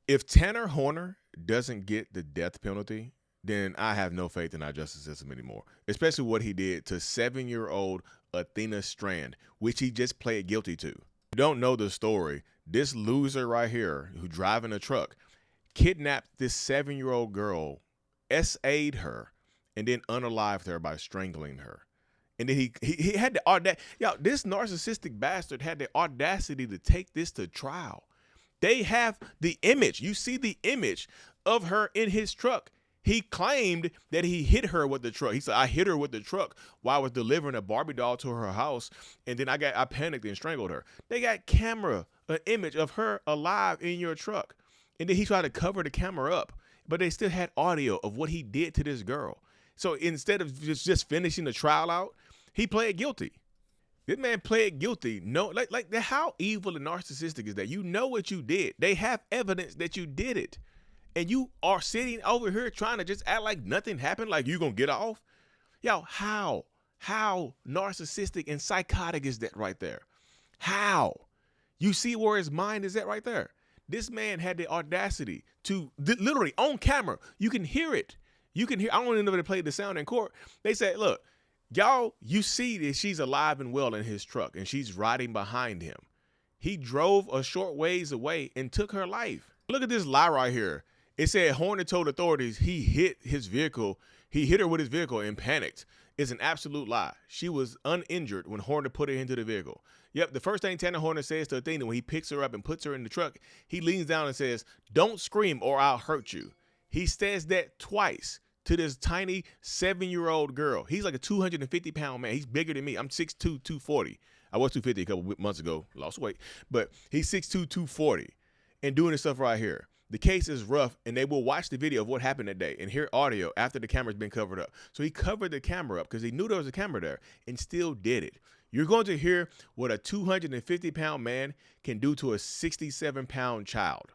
If Tanner Horner doesn't get the death penalty, then I have no faith in our justice system anymore, especially what he did to 7-year-old Athena Strand, which he just pled guilty to. You don't know the story. This loser right here who driving a truck kidnapped this 7-year-old girl, SA'd her, and then unalived her by strangling her. And then he had the audacity. Yo, this narcissistic bastard had the audacity to take this to trial. They have the image. You see the image of her in his truck. He claimed that he hit her with the truck. He said, I hit her with the truck while I was delivering a Barbie doll to her house, and then I panicked and strangled her. They got an image of her alive in your truck. And then he tried to cover the camera up, but they still had audio of what he did to this girl. So instead of just finishing the trial out, he pled guilty. This man pled guilty. No, like how evil and narcissistic is that? You know what you did. They have evidence that you did it. And you are sitting over here trying to just act like nothing happened, like you're going to get off. Yo, how narcissistic and psychotic is that right there? How? You see where his mind is at right there? This man had the audacity to literally on camera. You can hear it. You can hear. I don't even know if they played the sound in court. They said, look, y'all, you see that she's alive and well in his truck and she's riding behind him. He drove a short ways away and took her life. Look at this lie right here. It said Horner told authorities he hit his vehicle. He hit her with his vehicle and panicked. It's an absolute lie. She was uninjured when Horner put her into the vehicle. Yep, the first thing Tanner Horner says to Athena when he picks her up and puts her in the truck, he leans down and says, don't scream or I'll hurt you. He says that twice to this tiny 7-year-old girl. He's like a 250-pound man. He's bigger than me. I'm 6'2", 240. I was 250 a couple months ago, lost weight. But he's 6'2", 240 and doing this stuff right here. The case is rough, and they will watch the video of what happened that day and hear audio after the camera's been covered up. So he covered the camera up because he knew there was a camera there and still did it. You're going to hear what a 250-pound man can do to a 67-pound child.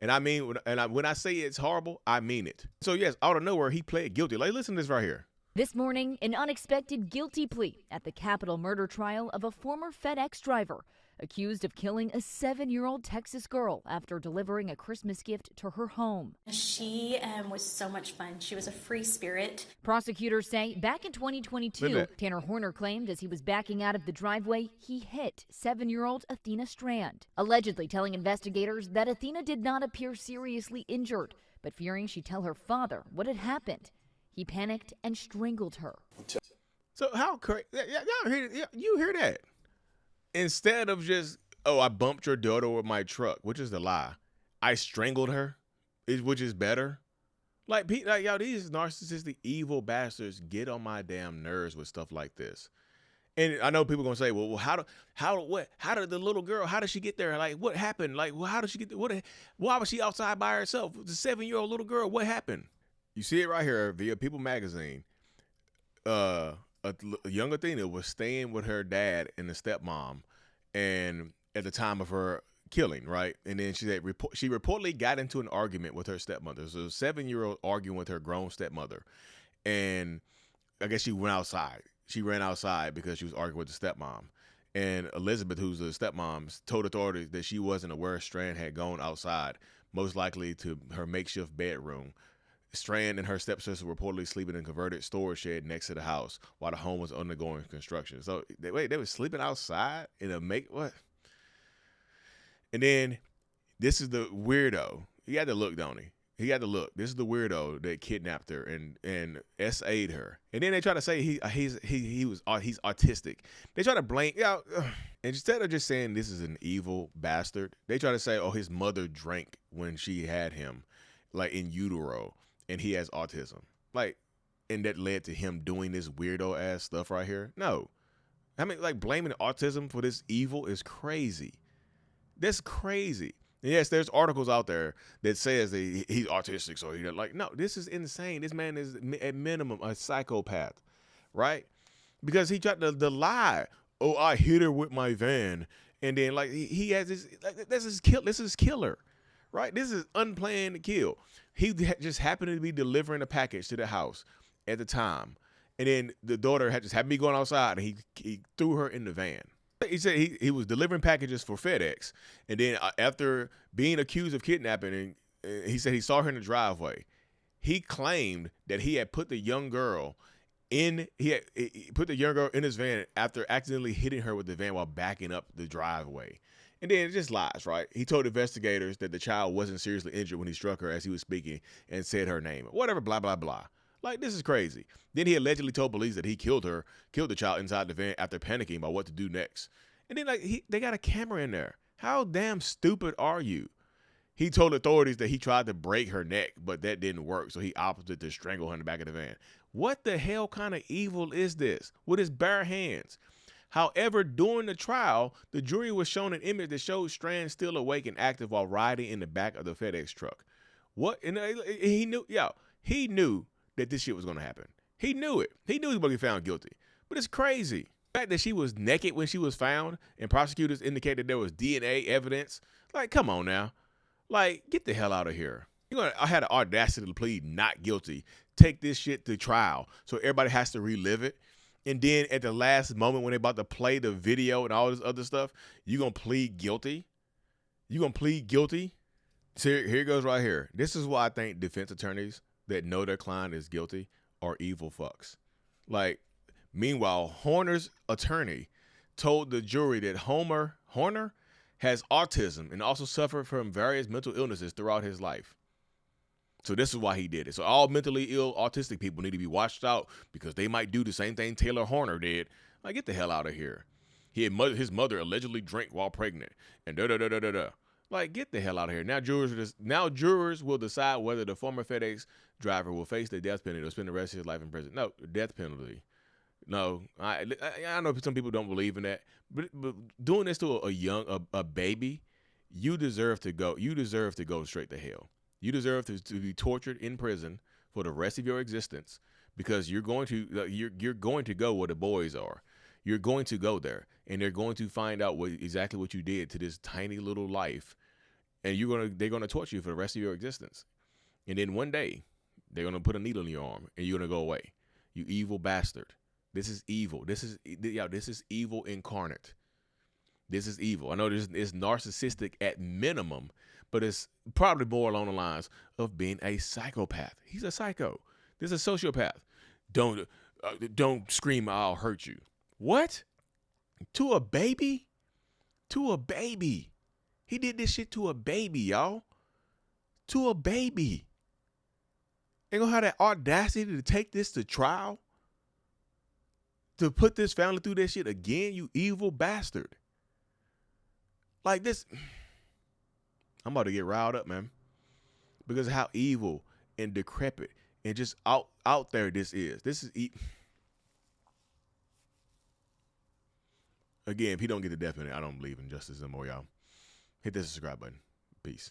And I mean, when I say it's horrible, I mean it. So yes, out of nowhere, he pled guilty. Like, listen to this right here. This morning, an unexpected guilty plea at the Capitol murder trial of a former FedEx driver accused of killing a 7-year-old Texas girl after delivering a Christmas gift to her home. She was so much fun. She was a free spirit. Prosecutors say back in 2022, Tanner Horner claimed as he was backing out of the driveway, he hit 7-year-old Athena Strand, allegedly telling investigators that Athena did not appear seriously injured, but fearing she'd tell her father what had happened. He panicked and strangled her. So how crazy? You hear that? Instead of just, oh, I bumped your daughter with my truck, which is the lie. I strangled her, which is better. Like y'all, these narcissistic, evil bastards get on my damn nerves with stuff like this. And I know people are gonna say, well, how did the little girl, how did she get there? Like, what happened? Like, well, how did she get there? Why was she outside by herself? The 7-year-old little girl, what happened? You see it right here via People magazine. A young Athena was staying with her dad and the stepmom, and at the time of her killing, right? And then she reportedly got into an argument with her stepmother. So a 7-year-old arguing with her grown stepmother, and I guess she went outside. She ran outside because she was arguing with the stepmom. And Elizabeth, who's the stepmom, told authorities that she wasn't aware Strand had gone outside, most likely to her makeshift bedroom. Strand and her stepsister were reportedly sleeping in a converted storage shed next to the house while the home was undergoing construction. So they were sleeping outside in a what? And then this is the weirdo. He had to look, don't he? He had to look. This is the weirdo that kidnapped her and SA'd her. And then they try to say he's autistic. They try to blame, instead of just saying this is an evil bastard, they try to say, oh, his mother drank when she had him, like in utero, and he has autism. Like, and that led to him doing this weirdo ass stuff right here. No. I mean, like, blaming autism for this evil is crazy. That's crazy. And yes, there's articles out there that says that he's autistic, so he's like, no, this is insane. This man is at minimum a psychopath, right? Because he tried to lie. Oh, I hit her with my van, and then like he has this. Like, this is killer, right? This is unplanned kill. He just happened to be delivering a package to the house at the time, and then the daughter just happened to be going outside, and he threw her in the van. He said he was delivering packages for FedEx, and then after being accused of kidnapping he said he saw her in the driveway. He claimed that he had put the young girl he put the young girl in his van after accidentally hitting her with the van while backing up the driveway. And then it just lies, right? He told investigators that the child wasn't seriously injured when he struck her as he was speaking and said her name. Whatever, blah, blah, blah. Like, this is crazy. Then he allegedly told police that he killed the child inside the van after panicking about what to do next. And then, like, they got a camera in there. How damn stupid are you? He told authorities that he tried to break her neck, but that didn't work, so he opted to strangle her in the back of the van. What the hell kind of evil is this? With his bare hands. However, during the trial, the jury was shown an image that showed Strand still awake and active while riding in the back of the FedEx truck. What? And he knew that this shit was going to happen. He knew it. He knew he was going to get found guilty. But it's crazy. The fact that she was naked when she was found and prosecutors indicated there was DNA evidence. Like, come on now. Like, get the hell out of here. I had the audacity to plead not guilty. Take this shit to trial so everybody has to relive it. And then at the last moment when they're about to play the video and all this other stuff, you going to plead guilty? You going to plead guilty? So here it goes right here. This is why I think defense attorneys that know their client is guilty are evil fucks. Like, meanwhile, Horner's attorney told the jury that Horner has autism and also suffered from various mental illnesses throughout his life. So this is why he did it. So all mentally ill autistic people need to be watched out because they might do the same thing Taylor Horner did. Like, get the hell out of here. His mother allegedly drank while pregnant and da-da-da-da-da-da. Like, get the hell out of here. Now jurors will decide whether the former FedEx driver will face the death penalty or spend the rest of his life in prison. No, death penalty. No, I know some people don't believe in that, but doing this to a baby, you deserve to go. You deserve to go straight to hell. You deserve to be tortured in prison for the rest of your existence because you're going to go where the boys are. You're going to go there, and they're going to find out exactly what you did to this tiny little life, and they're gonna torture you for the rest of your existence. And then one day, they're gonna put a needle in your arm, and you're gonna go away. You evil bastard. This is evil. This is evil incarnate. This is evil. I know it's narcissistic at minimum, but it's probably more along the lines of being a psychopath. He's a psycho. This is a sociopath. Don't scream, I'll hurt you. What? To a baby? To a baby. He did this shit to a baby, y'all. To a baby. Ain't gonna have that audacity to take this to trial? To put this family through that shit again, you evil bastard. Like this, I'm about to get riled up, man. Because of how evil and decrepit and just out there this is. This is again, if he don't get the death penalty, I don't believe in justice anymore, y'all. Hit that subscribe button. Peace.